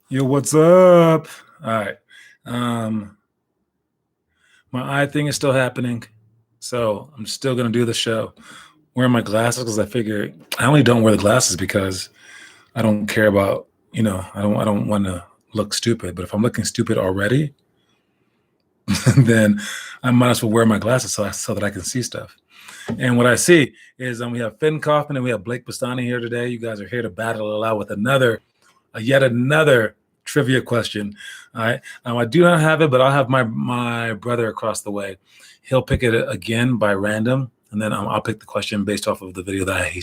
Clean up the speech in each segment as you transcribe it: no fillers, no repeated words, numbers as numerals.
Yo, what's up? All right. Um, my eye thing is still happening, so I'm still gonna do the show. Wearing my glasses because I figure I only don't wear the glasses because I don't care about, I don't want to look stupid. But if I'm looking stupid already, then I might as well wear my glasses so that I can see stuff. And what I see is we have Finn Kaufman and we have Blake Bastani here today. You guys are here to battle it out with yet another trivia question. All right. I do not have it, but I'll have my brother across the way. He'll pick it again by random, and then I'll pick the question based off of the video that he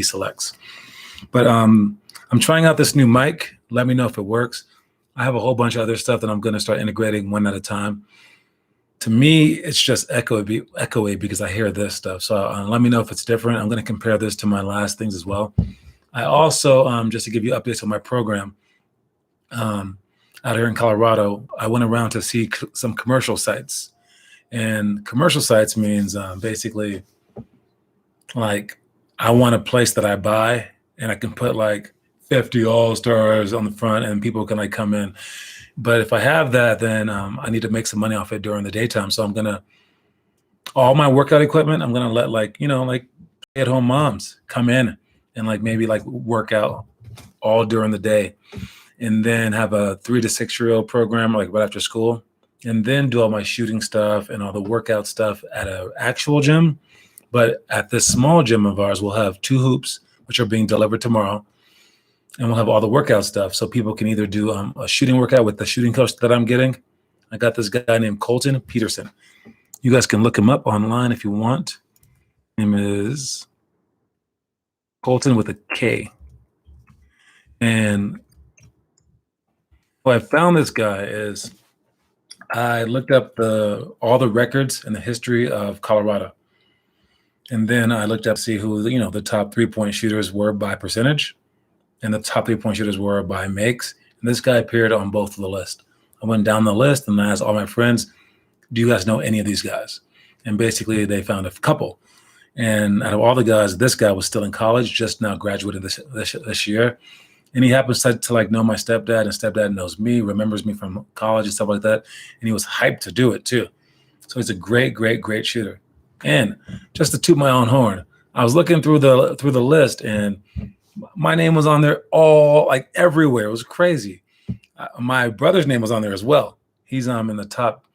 selects. But I'm trying out this new mic. Let me know if it works. I have a whole bunch of other stuff that I'm going to start integrating one at a time. To me, it's just echoey because I hear this stuff. So let me know if it's different. I'm going to compare this to my last things as well. I also, just to give you updates on my program, out here in Colorado, I went around to see some commercial sites. And commercial sites means basically like I want a place that I buy and I can put like 50 all-stars on the front and people can like come in. But if I have that, then I need to make some money off it during the daytime. So all my workout equipment, I'm going to let like stay-at-home moms come in and like maybe like work out all during the day, and then have a 3 to 6 year old program like right after school, and then do all my shooting stuff and all the workout stuff at an actual gym. But at this small gym of ours, we'll have 2 hoops, which are being delivered tomorrow, and we'll have all the workout stuff. So people can either do a shooting workout with the shooting coach that I'm getting. I got this guy named Colton Peterson. You guys can look him up online if you want. His name is Colton with a K. And what I found this guy is I looked up all the records in the history of Colorado. And then I looked up to see who, the top 3-point shooters were by percentage and the top 3-point shooters were by makes. And this guy appeared on both of the list. I went down the list and I asked all my friends, do you guys know any of these guys? And basically they found a couple. And out of all the guys, this guy was still in college, just now graduated this year. And he happens to like know my stepdad, and stepdad knows me, remembers me from college and stuff like that. And he was hyped to do it too. So he's a great, great, great shooter. And just to toot my own horn, I was looking through the list, and my name was on there everywhere. It was crazy. My brother's name was on there as well. He's in the top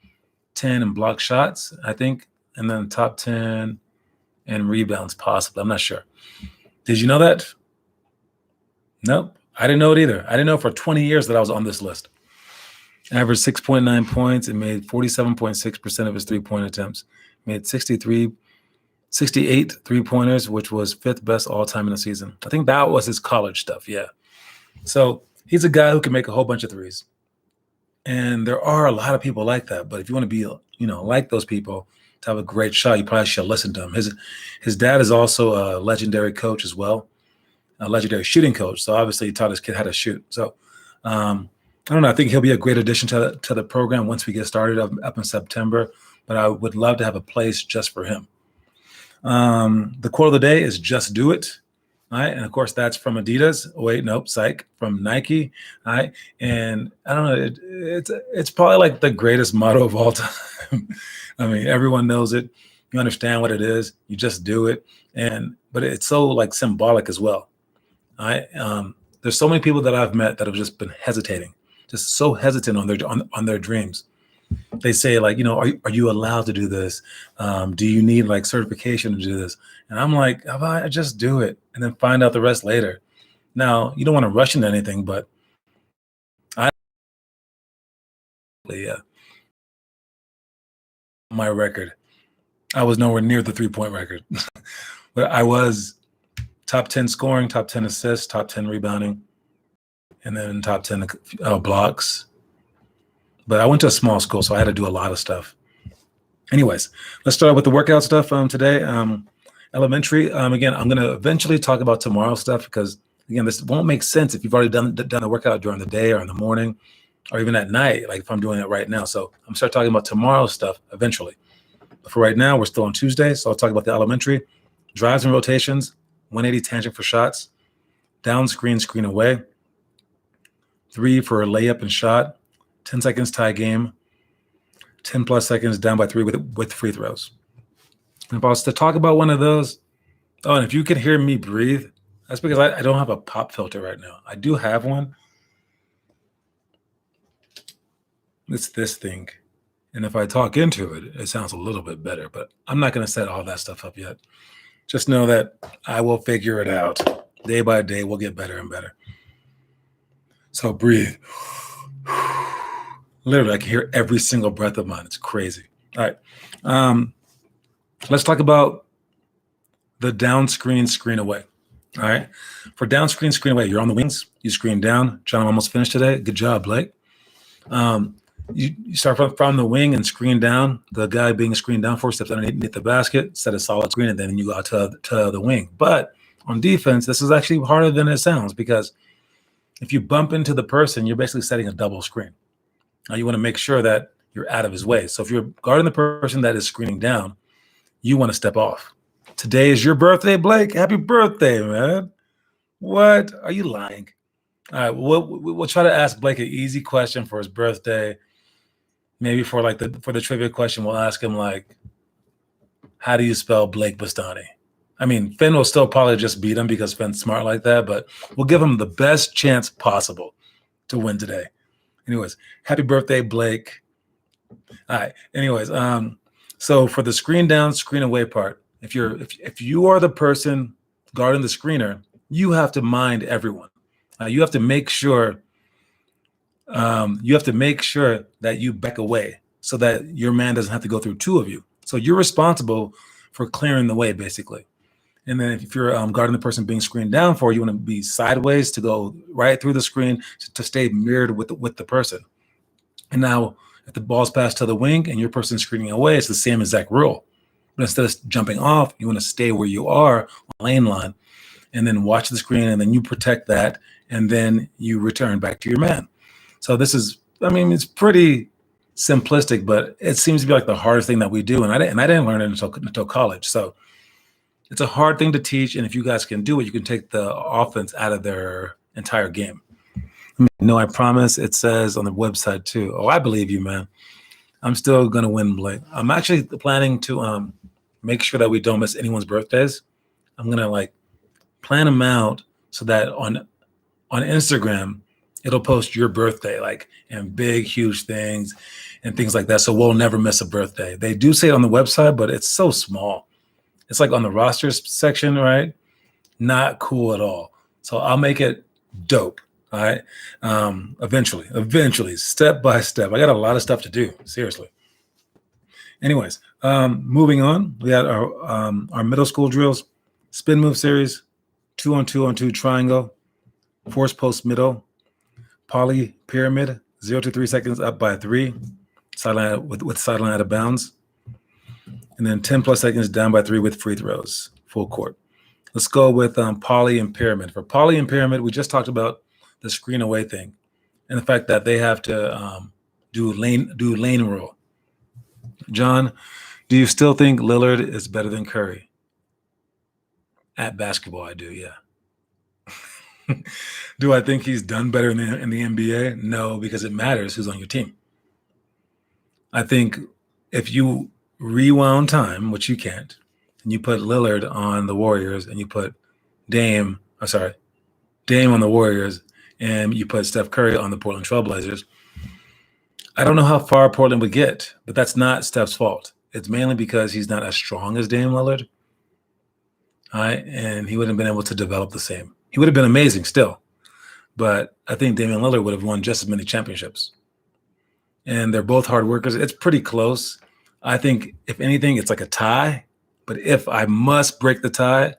10 in block shots, I think, and then top 10 in rebounds, possibly. I'm not sure. Did you know that? Nope. I didn't know it either. I didn't know for 20 years that I was on this list. Averaged 6.9 points and made 47.6% of his 3-point attempts. Made 68 3-pointers, which was 5th best all time in the season. I think that was his college stuff, yeah. So he's a guy who can make a whole bunch of threes. And there are a lot of people like that. But if you want to be, like those people, to have a great shot, you probably should listen to him. His dad is also a legendary coach as well. A legendary shooting coach. So obviously he taught his kid how to shoot. So I don't know. I think he'll be a great addition to the program once we get started up in September. But I would love to have a place just for him. The quote of the day is "Just do it." All right. And of course, that's from Adidas. Oh, wait, nope, psych. From Nike. All right. And I don't know. It's probably like the greatest motto of all time. I mean, everyone knows it. You understand what it is. You just do it. But it's so like symbolic as well. All right. There's so many people that I've met that have just been hesitating, just so hesitant on their dreams. They say like, are you allowed to do this? Do you need like certification to do this? And I'm like, I just do it and then find out the rest later. Now, you don't want to rush into anything, but my record, I was nowhere near the 3-point record, but I was top 10 scoring, top 10 assists, top 10 rebounding, and then top 10 blocks. But I went to a small school, so I had to do a lot of stuff. Anyways, let's start with the workout stuff today. Elementary. Again, I'm going to eventually talk about tomorrow's stuff because, again, this won't make sense if you've already done the workout during the day or in the morning or even at night, like if I'm doing it right now. So I'm going to start talking about tomorrow's stuff eventually. But for right now, we're still on Tuesday, so I'll talk about the elementary. Drives and rotations, 180 tangent for shots, down screen, screen away, 3 for a layup and shot, 10 seconds tie game, 10 plus seconds down by 3 with free throws. And if I was to talk about one of those, and if you can hear me breathe, that's because I don't have a pop filter right now. I do have one. It's this thing. And if I talk into it, it sounds a little bit better, but I'm not going to set all that stuff up yet. Just know that I will figure it out. Day by day, we'll get better and better. So breathe. Literally, I can hear every single breath of mine. It's crazy. All right. Let's talk about the down screen away. All right. For down screen away, you're on the wings. You screen down. John, I'm almost finished today. Good job, Blake. You start from the wing and screen down. The guy being screened down 4 steps underneath the basket, set a solid screen, and then you go out to the wing. But on defense, this is actually harder than it sounds, because if you bump into the person, you're basically setting a double screen. Now you want to make sure that you're out of his way. So if you're guarding the person that is screening down, you want to step off. Today is your birthday, Blake. Happy birthday, man. What? Are you lying? All right, we'll try to ask Blake an easy question for his birthday. Maybe for the trivia question, we'll ask him how do you spell Blake Bastani? I mean, Finn will still probably just beat him because Finn's smart like that, but we'll give him the best chance possible to win today. Anyways, happy birthday, Blake. All right. Anyways, so for the screen down, screen away part, if you are the person guarding the screener, you have to mind everyone. You have to make sure that you back away so that your man doesn't have to go through 2 of you. So you're responsible for clearing the way, basically. And then if you're guarding the person being screened down for, you want to be sideways to go right through the screen to stay mirrored with the person. And now if the ball's passed to the wing and your person's screening away, it's the same exact rule. But instead of jumping off, you want to stay where you are on lane line and then watch the screen, and then you protect that, and then you return back to your man. So this is, it's pretty simplistic, but it seems to be like the hardest thing that we do. And I didn't learn it until college. So it's a hard thing to teach. And if you guys can do it, you can take the offense out of their entire game. No, I promise. It says on the website too. Oh, I believe you, man. I'm still going to win, Blake. I'm actually planning to make sure that we don't miss anyone's birthdays. I'm going to plan them out so that on Instagram, it'll post your birthday, and big, huge things and things like that. So we'll never miss a birthday. They do say it on the website, but it's so small. It's on the rosters section, right? Not cool at all. So I'll make it dope. All right. Eventually, step by step. I got a lot of stuff to do. Seriously. Anyways, moving on. We had our middle school drills, spin move series, 2-on-2-on-2 triangle, force post middle, poly pyramid, 0 to 3 seconds up by 3, sideline with sideline out of bounds, and then 10 plus seconds down by 3 with free throws, full court. Let's go with poly and pyramid. For poly and pyramid, we just talked about the screen away thing and the fact that they have to do lane rule. John, do you still think Lillard is better than Curry? At basketball, I do, yeah. Do I think he's done better in the NBA? No, because it matters who's on your team. I think if you rewound time, which you can't, and you put Lillard on the Warriors and you put Dame on the Warriors and you put Steph Curry on the Portland Trailblazers, I don't know how far Portland would get, but that's not Steph's fault. It's mainly because he's not as strong as Dame Lillard. All right, and he wouldn't have been able to develop the same. He would have been amazing still, but I think Damian Lillard would have won just as many championships. And they're both hard workers. It's pretty close. I think, if anything, it's like a tie. But if I must break the tie,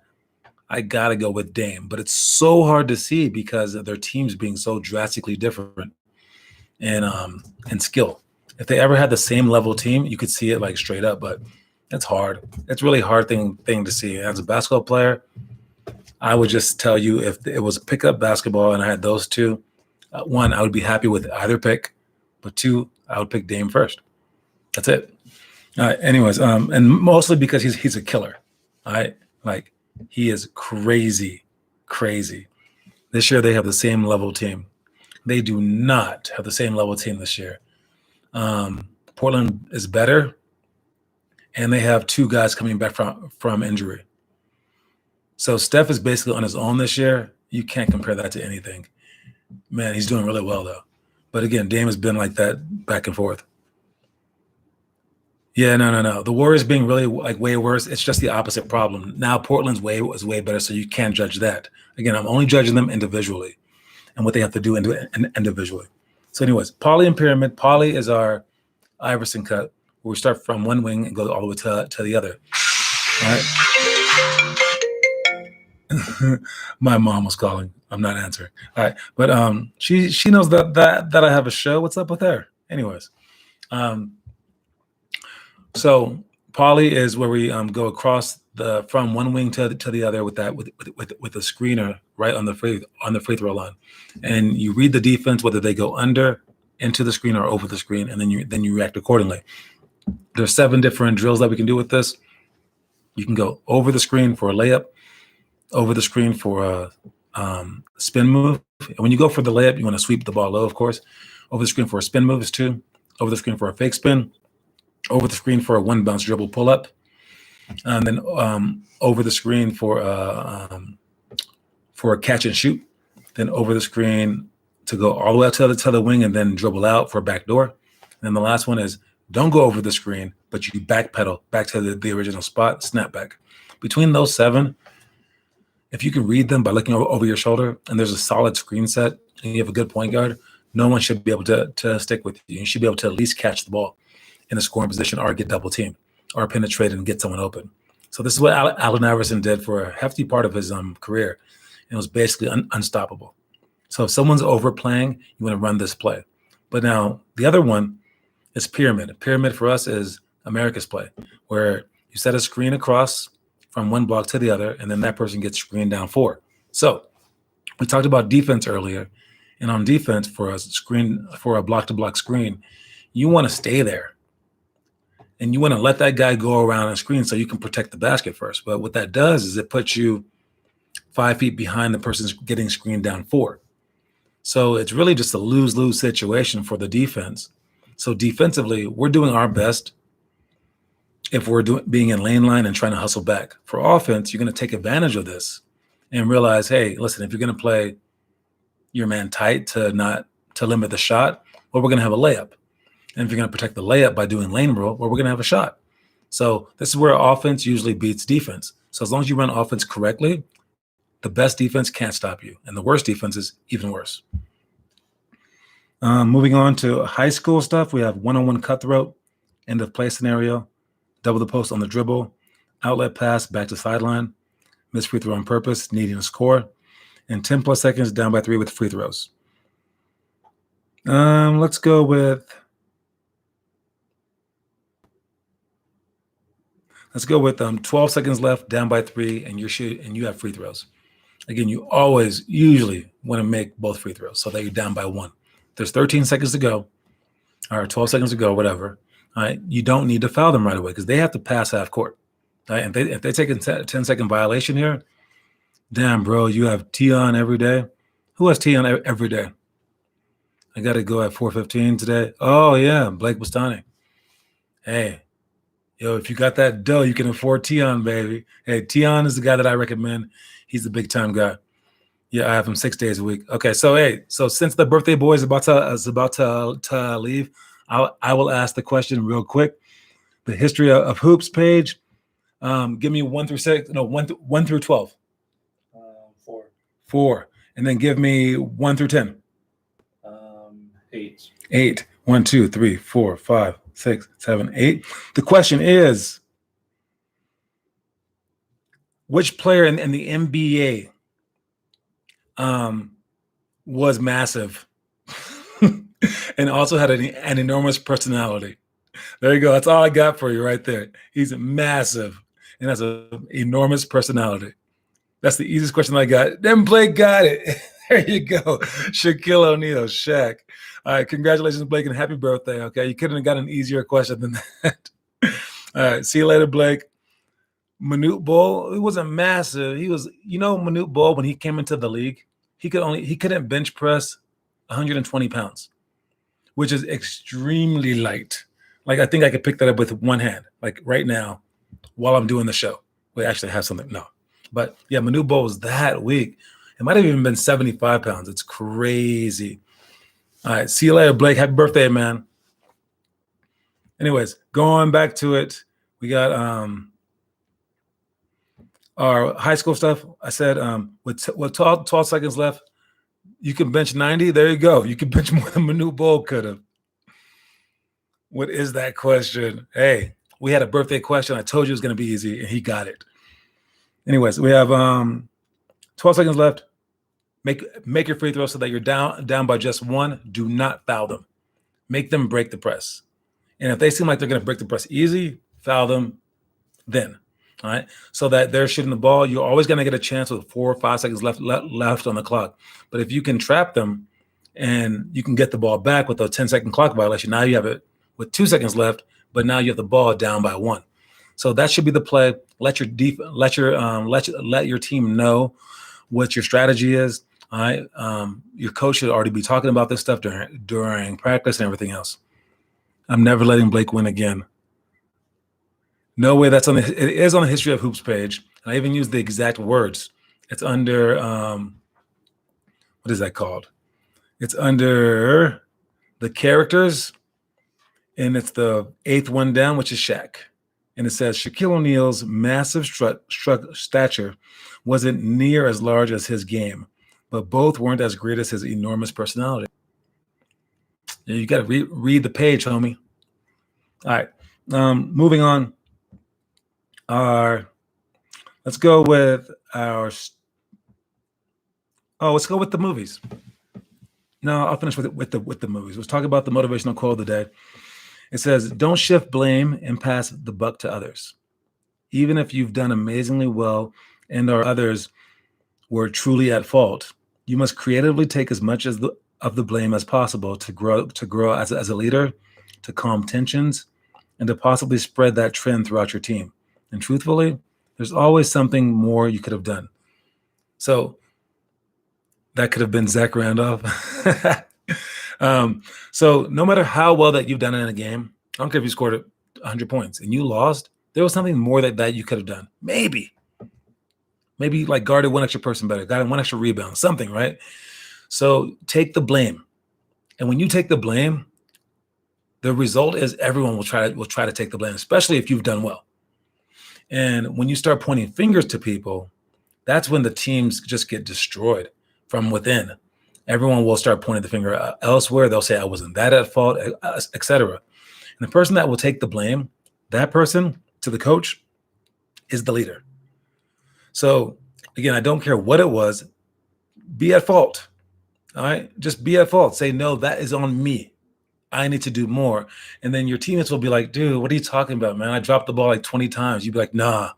I got to go with Dame. But it's so hard to see because of their teams being so drastically different in skill. If they ever had the same level team, you could see it straight up, but it's hard. It's really hard thing to see. As a basketball player, I would just tell you, if it was pickup basketball and I had those two, one, I would be happy with either pick, but two, I would pick Dame first. That's it. All right. Anyways, and mostly because he's a killer. All right. He is crazy. This year they have the same level team. They do not have the same level team this year. Portland is better, and they have 2 guys coming back from injury. So Steph is basically on his own this year. You can't compare that to anything. Man, he's doing really well, though. But again, Dame has been like that back and forth. Yeah, no. The Warriors being really like way worse. It's just the opposite problem. Now Portland's was way better, so you can't judge that. Again, I'm only judging them individually and what they have to do individually. So anyways, Poly and Pyramid. Poly is our Iverson cut, where we start from one wing and go all the way to the other. All right. My mom was calling. I'm not answering. All right, but she knows that I have a show. What's up with her? Anyways, so Poly is where we go across from one wing to the other with the screener right on the free throw line, and you read the defense whether they go under, into the screen, or over the screen, and then you react accordingly. There's 7 different drills that we can do with this. You can go over the screen for a layup, over the screen for a spin move. And when you go for the layup, you want to sweep the ball low, of course. Over the screen for a spin move is 2. Over the screen for a fake spin. Over the screen for a one bounce dribble pull up. And then over the screen for a catch and shoot. Then over the screen to go all the way up to the wing and then dribble out for a back door. And then the last one is don't go over the screen, but you backpedal back to the original spot, snap back. Between those 7, if you can read them by looking over your shoulder and there's a solid screen set and you have a good point guard, no one should be able to stick with you. You should be able to at least catch the ball in a scoring position or get double teamed or penetrate and get someone open. So this is what Allen Iverson did for a hefty part of his career. And it was basically unstoppable. So if someone's overplaying, you want to run this play. But now the other one is pyramid. A pyramid for us is America's play, where you set a screen across from one block to the other, and then that person gets screened down 4. So we talked about defense earlier, and on defense for a block-to-block screen, you want to stay there, and you want to let that guy go around and screen so you can protect the basket first. But what that does is it puts you 5 feet behind the person getting screened down 4. So it's really just a lose-lose situation for the defense. So defensively, we're doing our best if we're being in lane line and trying to hustle back. For offense, you're going to take advantage of this and realize, hey, listen, if you're going to play your man tight to limit the shot, well, we're going to have a layup. And if you're going to protect the layup by doing lane roll, well, we're going to have a shot. So this is where offense usually beats defense. So as long as you run offense correctly, the best defense can't stop you. And the worst defense is even worse. Moving on to high school stuff, we have one-on-one cutthroat, end of play scenario, double the post on the dribble, outlet pass back to sideline, miss free throw on purpose, needing a score, and 10 plus seconds down by 3 with free throws. Let's go with 12 seconds left, down by 3, and you have free throws. Again, you usually want to make both free throws so that you're down by 1. There's 13 seconds to go, or 12 seconds to go, whatever. All right, you don't need to foul them right away because they have to pass half court. Right? And if they take a 10-second violation here, damn, bro, you have Tion every day. Who has Tion every day? I got to go at 4:15 today. Oh, yeah, Blake Bustani. Hey, yo, if you got that dough, you can afford Tion, baby. Hey, Tion is the guy that I recommend. He's the big-time guy. Yeah, I have him 6 days a week. Okay, so since the birthday boy is about to leave, I will ask the question real quick. The history of hoops page. Give me 1 through 6. No, 1 through 12. 4. 4, and then give me 1 through 10. 8. 8. 1, 2, 3, 4, 5, 6, 7, 8. The question is, which player in the NBA was massive and also had an enormous personality? There you go. That's all I got for you right there. He's massive and has an enormous personality. That's the easiest question I got. Then Blake got it. There you go. Shaquille O'Neal, Shaq. All right, congratulations, Blake, and happy birthday, okay? You couldn't have got an easier question than that. All right, see you later, Blake. Manute Bol, he wasn't massive. He was, Manute Bol, when he came into the league, he couldn't bench press 120 pounds, which is extremely light. Like, I think I could pick that up with one hand, like right now while I'm doing the show. Wait, actually, I have something. No. But yeah, Manu Bowl was that week. It might have even been 75 pounds. It's crazy. All right. See you later, Blake. Happy birthday, man. Anyways, going back to it, we got our high school stuff. I said with 12 seconds left, you can bench 90. There you go. You can bench more than Manu Bowl could have. What is that question? Hey, we had a birthday question. I told you it was going to be easy, and he got it. Anyways, we have 12 seconds left. Make your free throw so that you're down by just one. Do not foul them. Make them break the press. And if they seem like they're going to break the press easy, foul them then. All right. So that they're shooting the ball. You're always going to get a chance with 4 or 5 seconds left on the clock. But if you can trap them and you can get the ball back with a 10-second clock violation, now you have it with 2 seconds left, but now you have the ball down by 1. So that should be the play. Let your team know what your strategy is. All right. Your coach should already be talking about this stuff during practice and everything else. I'm never letting Blake win again. No way. It is on the History of Hoops page. And I even use the exact words. It's under, what is that called? It's under the characters, and it's the 8th one down, which is Shaq. And it says Shaquille O'Neal's massive stature wasn't near as large as his game, but both weren't as great as his enormous personality. You got to read the page, homie. All right. Moving on. Let's go with the movies. No, I'll finish with the movies. Let's talk about the motivational quote of the day. It says, "Don't shift blame and pass the buck to others. Even if you've done amazingly well and our others were truly at fault, you must creatively take as much of the blame as possible to grow as a leader, to calm tensions, and to possibly spread that trend throughout your team. And truthfully, there's always something more you could have done." So that could have been Zach Randolph. So no matter how well that you've done in a game, I don't care if you scored 100 points and you lost, there was something more that you could have done. Maybe like guarded one extra person better, got one extra rebound, something, right? So take the blame. And when you take the blame, the result is everyone will try to take the blame, especially if you've done well. And when you start pointing fingers to people, that's when the teams just get destroyed from within. Everyone will start pointing the finger elsewhere. They'll say, I wasn't that at fault, etc. And the person that will take the blame, that person to the coach, is the leader. So again, I don't care what it was. Be at fault. All right. Just be at fault. Say, no, that is on me. I need to do more. And then your teammates will be like, dude, what are you talking about, man? I dropped the ball like 20 times. You'd be like, nah,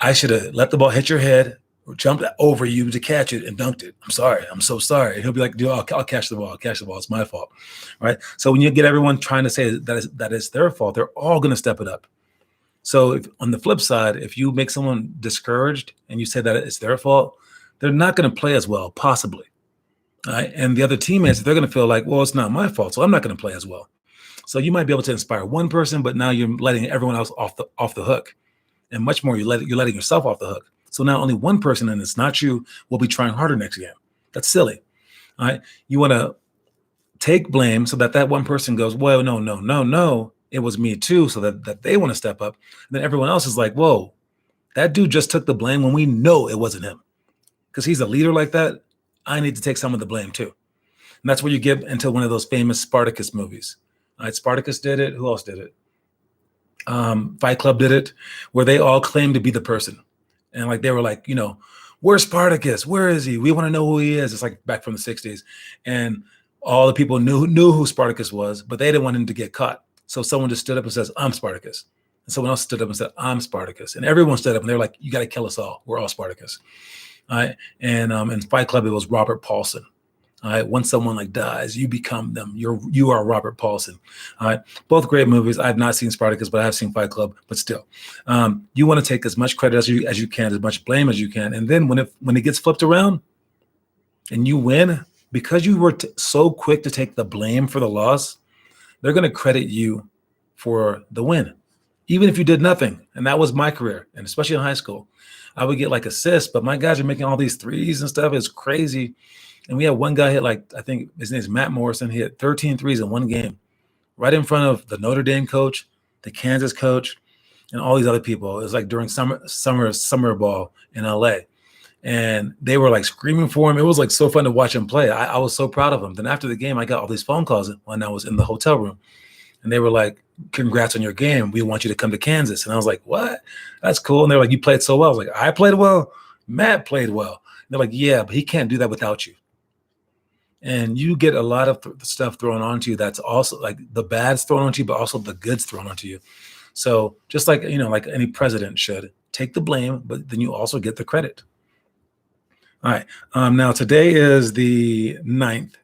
I should have let the ball hit your head, or jumped over you to catch it and dunked it. I'm sorry. I'm so sorry. And he'll be like, dude, I'll catch the ball. I'll catch the ball. It's my fault. Right. So when you get everyone trying to say that is their fault, they're all going to step it up. So on the flip side, if you make someone discouraged and you say that it's their fault, they're not going to play as well, possibly. Right? And the other teammates, they're going to feel like, well, it's not my fault, so I'm not going to play as well. So you might be able to inspire one person, but now you're letting everyone else off the hook. And much more, you're letting yourself off the hook. So now only one person, and it's not you, will be trying harder next game. That's silly. All right. You want to take blame so that one person goes, well, no, it was me too, so that they want to step up. And then everyone else is like, whoa, that dude just took the blame when we know it wasn't him. Because he's a leader like that, I need to take some of the blame too. And that's where you get into one of those famous Spartacus movies. All right, Spartacus did it. Who else did it? Fight Club did it, where they all claimed to be the person. And like they were like, where's Spartacus? Where is he? We want to know who he is. It's like back from the 60s. And all the people knew who Spartacus was, but they didn't want him to get caught. So someone just stood up and says, I'm Spartacus. And someone else stood up and said, I'm Spartacus. And everyone stood up and they're like, you got to kill us all. We're all Spartacus. All right. And in Fight Club, it was Robert Paulson. All right. Once someone like dies, you become them. You are Robert Paulson. All right. Both great movies. I've not seen Spartacus, but I have seen Fight Club. But still, you want to take as much credit as you can, as much blame as you can. And then when it gets flipped around and you win, because you were so quick to take the blame for the loss, they're going to credit you for the win, even if you did nothing. And that was my career, and especially in high school. I would get like assists, but my guys are making all these threes and stuff. It's crazy. And we had one guy hit like, I think his name is Matt Morrison. He hit 13 threes in one game, right in front of the Notre Dame coach, the Kansas coach, and all these other people. It was like during summer ball in LA. And they were like screaming for him. It was like so fun to watch him play. I was so proud of him. Then after the game, I got all these phone calls when I was in the hotel room. And they were like, congrats on your game. We want you to come to Kansas. And I was like, what? That's cool. And they're like, you played so well. I was like, I played well. Matt played well. And they're like, yeah, but he can't do that without you. And you get a lot of stuff thrown onto you that's also like the bad's thrown onto you, but also the good's thrown onto you. So just like, like any president should, take the blame, but then you also get the credit. All right. Now today is the 9th.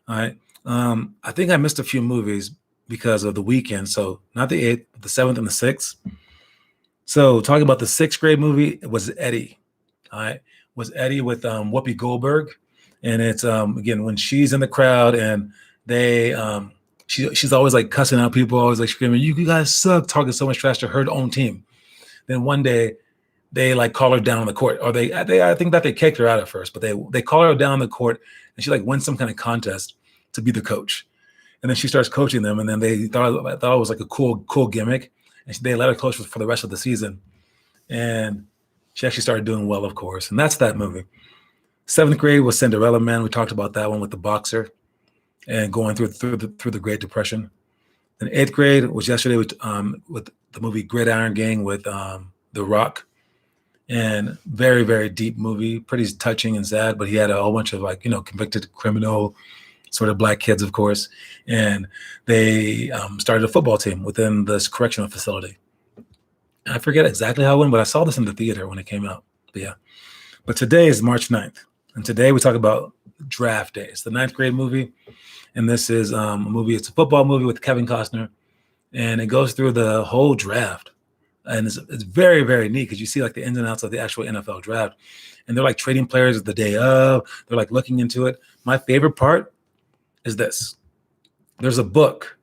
All right. I think I missed a few movies because of the weekend. So not the 8th, but the 7th and the 6th. So talking about the 6th grade movie, it was Eddie. All right. Was Eddie with Whoopi Goldberg. And it's again when she's in the crowd and they she's always like cussing out people, always like screaming, you guys suck, talking so much trash to her own team. Then one day they like call her down on the court, or I think that they kicked her out at first, but they call her down on the court and she like wins some kind of contest to be the coach. And then she starts coaching them, and then they thought it was like a cool gimmick, and they let her coach for the rest of the season. And she actually started doing well, of course. And that's that movie. 7th grade was Cinderella Man. We talked about that one with the boxer and going through the Great Depression. And 8th grade was yesterday with the movie Gridiron Gang with The Rock. And very, very deep movie, pretty touching and sad, but he had a whole bunch of like, convicted criminal sort of black kids, of course. And they started a football team within this correctional facility. And I forget exactly how it went, but I saw this in the theater when it came out. But yeah. But today is March 9th. And today we talk about Draft Day. It's the 9th grade movie. And this is a movie. It's a football movie with Kevin Costner. And it goes through the whole draft. And it's very, very neat because you see like the ins and outs of the actual NFL draft. And they're like trading players the day of. They're like looking into it. My favorite part is this. There's a book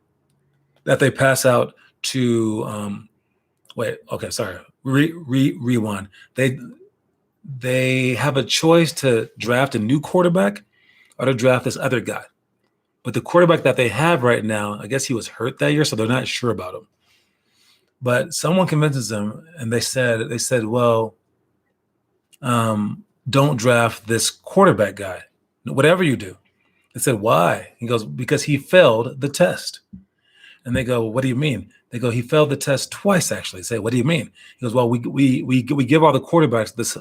that they pass out to rewind. They have a choice to draft a new quarterback or to draft this other guy. But the quarterback that they have right now, I guess he was hurt that year, so they're not sure about him. But someone convinces them, and they said, well, don't draft this quarterback guy, whatever you do. They said, why? He goes, because he failed the test. And they go, what do you mean? They go, he failed the test twice, actually. Say, what do you mean? He goes, well, we give all the quarterbacks this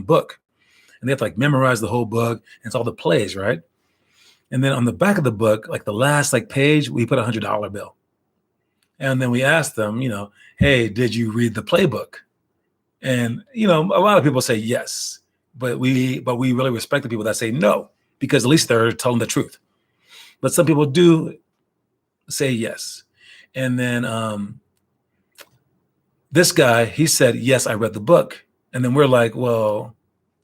book, and they have to like memorize the whole book. And it's all the plays, right? And then on the back of the book, like the last like page, we put $100 bill. And then we asked them, hey, did you read the playbook? And, a lot of people say yes, but we really respect the people that say no, because at least they're telling the truth. But some people do say yes. And then this guy, he said, yes, I read the book. And then we're like, well,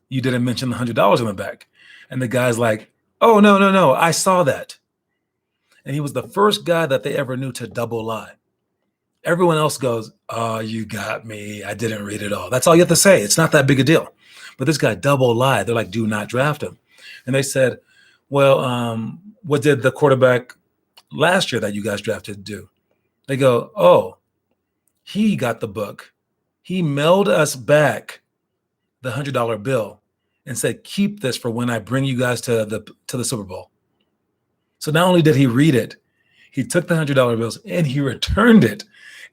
you didn't mention the $100 in the back. And the guy's like, oh, no, I saw that. And he was the first guy that they ever knew to double lie. Everyone else goes, oh, you got me. I didn't read it all. That's all you have to say. It's not that big a deal. But this guy double lied. They're like, do not draft him. And they said, well, what did the quarterback last year that you guys drafted do? They go, oh, he got the book. He mailed us back the $100 bill and said, keep this for when I bring you guys to the Super Bowl. So not only did he read it, he took the $100 bills and he returned it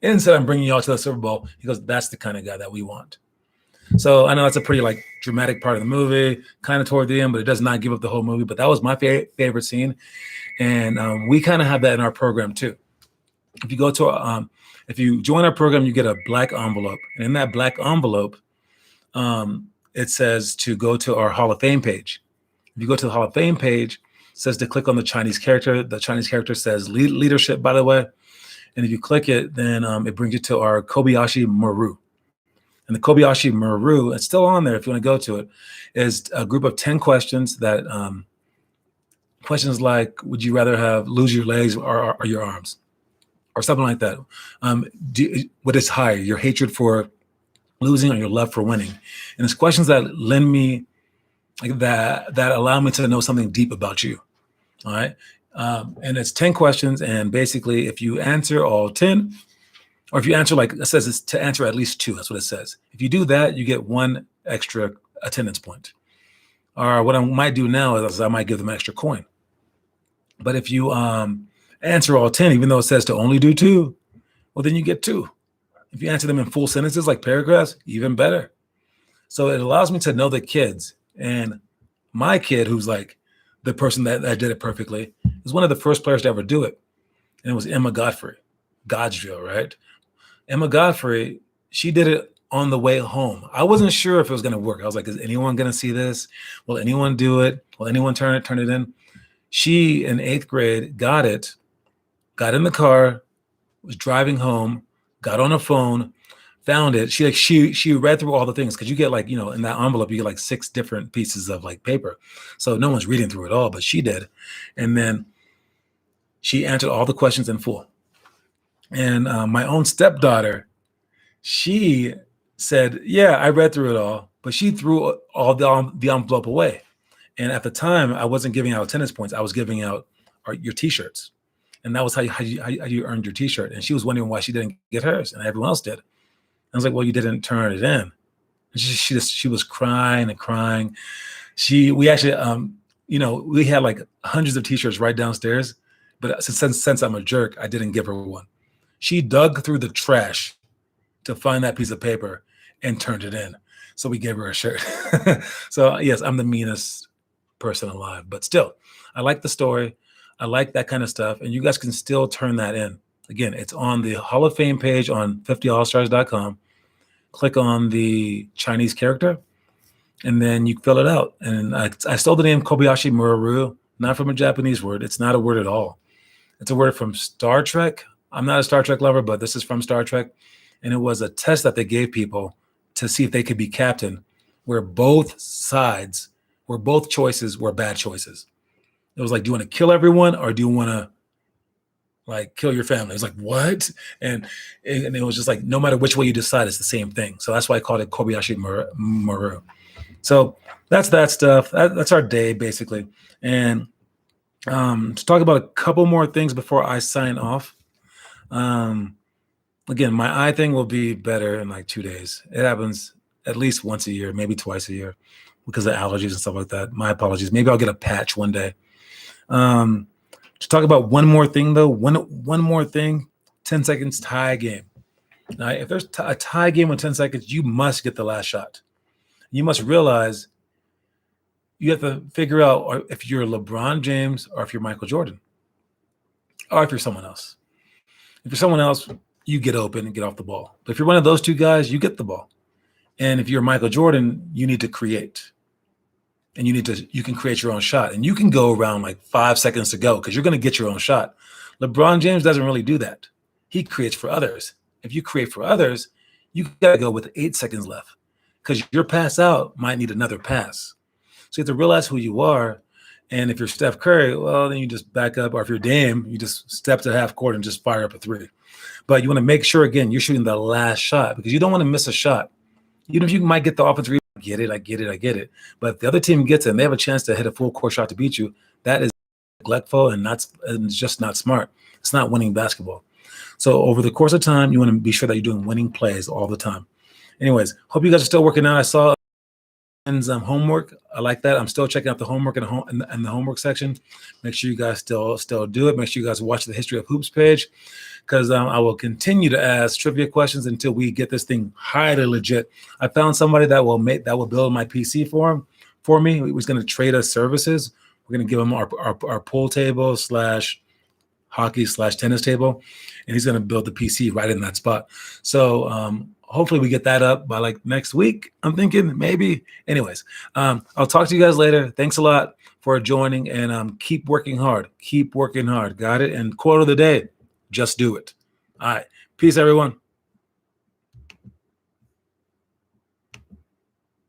and said, I'm bringing y'all to the Super Bowl. He goes, that's the kind of guy that we want. So I know that's a pretty like dramatic part of the movie, kind of toward the end, but it does not give up the whole movie. But that was my favorite scene. And we kind of have that in our program too. If you go to, if you join our program, you get a black envelope. And in that black envelope, it says to go to our Hall of Fame page. If you go to the Hall of Fame page, it says to click on the Chinese character. The Chinese character says leadership, by the way. And if you click it, then it brings you to our Kobayashi Maru. And the Kobayashi Maru, it's still on there if you want to go to it, is a group of 10 questions that questions like, would you rather lose your legs or your arms? Or something like that. What is higher, your hatred for losing or your love for winning? And it's questions that lend me, like that allow me to know something deep about you. All right. And it's 10 questions. And basically, if you answer all 10, or if you answer, like it says, it's to answer at least 2. That's what it says. If you do that, you get 1 extra attendance point. Or what I might do now is I might give them an extra coin. But if you answer all 10, even though it says to only do 2, well, then you get 2. If you answer them in full sentences like paragraphs, even better. So it allows me to know the kids. And my kid, who's like the person that did it perfectly, is one of the first players to ever do it. And it was Emma Godfrey, Godsdrill, right? Emma Godfrey, she did it on the way home. I wasn't sure if it was going to work. I was like, is anyone going to see this? Will anyone do it? Will anyone turn it in? She, in 8th grade, got it, got in the car, was driving home, got on a phone, found it. She read through all the things, because you get, like, in that envelope, you get like 6 different pieces of like paper. So no one's reading through it all, but she did. And then she answered all the questions in full. And my own stepdaughter, she said, yeah, I read through it all, but she threw all the envelope away. And at the time, I wasn't giving out attendance points. I was giving out your T-shirts. And that was how you earned your T-shirt. And she was wondering why she didn't get hers, and everyone else did. I was like, well, you didn't turn it in. And she was crying and crying. We actually, we had like hundreds of T-shirts right downstairs. But since I'm a jerk, I didn't give her one. She dug through the trash to find that piece of paper and turned it in. So we gave her a shirt. So yes, I'm the meanest person alive, but still, I like the story. I like that kind of stuff. And you guys can still turn that in. Again, it's on the Hall of Fame page on 50allstars.com. Click on the Chinese character, and then you fill it out. And I stole the name Kobayashi Maru, not from a Japanese word. It's not a word at all. It's a word from Star Trek. I'm not a Star Trek lover, but this is from Star Trek. And it was a test that they gave people to see if they could be captain, where both choices were bad choices. It was like, do you want to kill everyone, or do you want to like kill your family? It's like, what? And it was just like, no matter which way you decide, it's the same thing. So that's why I called it Kobayashi Maru. So that's that stuff. That's our day, basically. And to talk about a couple more things before I sign off. Again, my eye thing will be better in like 2 days. It happens at least once a year, maybe twice a year, because of allergies and stuff like that. My apologies. Maybe I'll get a patch one day. To talk about one more thing, though, one more thing, 10 seconds tie game. Now, if there's a tie game with 10 seconds, you must get the last shot. You must realize you have to figure out if you're LeBron James or if you're Michael Jordan, or if you're someone else. If you're someone else, you get open and get off the ball. But if you're one of those two guys, you get the ball. And if you're Michael Jordan, you need to create. And you can create your own shot. And you can go around like 5 seconds to go, because you're going to get your own shot. LeBron James doesn't really do that. He creates for others. If you create for others, you got to go with 8 seconds left, because your pass out might need another pass. So you have to realize who you are. And if you're Steph Curry, well, then you just back up. Or if you're Dame, you just step to half court and just fire up a 3. But you want to make sure, again, you're shooting the last shot, because you don't want to miss a shot. Even if you might get the offensive rebound, I get it. But if the other team gets it and they have a chance to hit a full court shot to beat you, that is neglectful and it's just not smart. It's not winning basketball. So over the course of time, you want to be sure that you're doing winning plays all the time. Anyways, hope you guys are still working out. I saw homework. I like that. I'm still checking out the homework in the homework section. Make sure you guys still do it. Make sure you guys watch the History of Hoops page, because I will continue to ask trivia questions until we get this thing highly legit. I found somebody that will build my PC for me. He was going to trade us services. We're going to give him our pool table / hockey / tennis table, and he's going to build the PC right in that spot. So hopefully we get that up by like next week. I'm thinking maybe. Anyways, I'll talk to you guys later. Thanks a lot for joining, and keep working hard. Keep working hard. Got it? And quote of the day, just do it. All right. Peace, everyone.